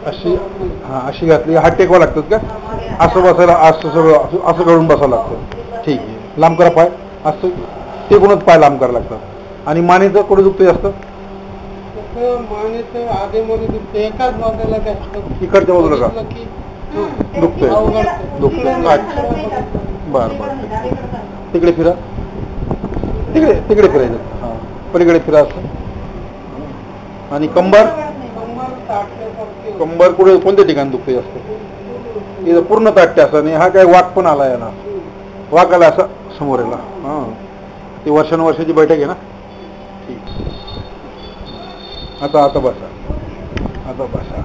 अशी अशी घातली. हात टेकवा लागतात का? असं बसायला असं सगळं असं करून बसावं लागतं. ठीक आहे. लांब करा पाय. असं टेकूनच पाय लांब करायला लागतात. आणि मानेचं कुठे दुखतं जास्त? मानेचं आधीमध्ये दुखतं, एकाच बाजूला इकडच्या बाजूला का दुखतंय? दुखतं. बरं बरं. तिकडे फिरा. तिकडे फिरायचं. हां पलीकडे फिरा असं. आणि कंबर कुठे कोणत्या ठिकाणी दुखते जास्त? इथं पूर्ण ताटते असं नाही. हा काय वाक पण आला याला. वाक आला असा समोर याला. हां ती वर्षानुवर्षाची बैठक आहे ना. ठीक. आता बसा. आता बसा.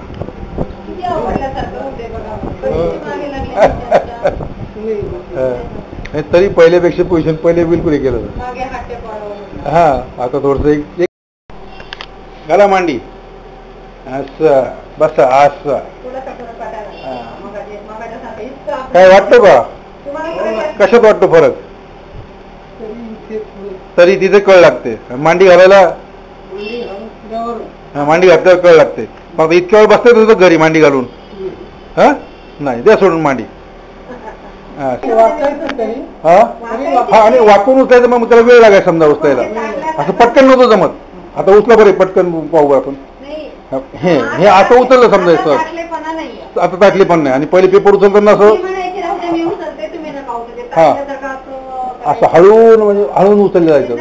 तरी पहिल्यापेक्षा पोझिशन पहिले बिलकुल हे केलं. हा आता थोडंसं एक घाला मांडी. असं बसा. असं काय वाटतं का? कशात वाटतो फरक? तरी तिथे कळ लागते. मांडी घालायला मांडी घातल्यावर कळ लागते. मग इतक्या वेळ बसते तुझं घरी मांडी घालून? हा नाही द्या सोडून मांडी. हा आणि वाकून उचलायचं मग त्याला वेळ लागायचा समजा उचलायला. असं पटकन नव्हतं जमत. आता उचला बरे पटकन पाहू आपण. हे असं उचललं समजायचं. आता ताटले पण नाही. आणि पहिले पेपर उचलताना असं हा असं हळून म्हणजे हळून उचललं जायचं.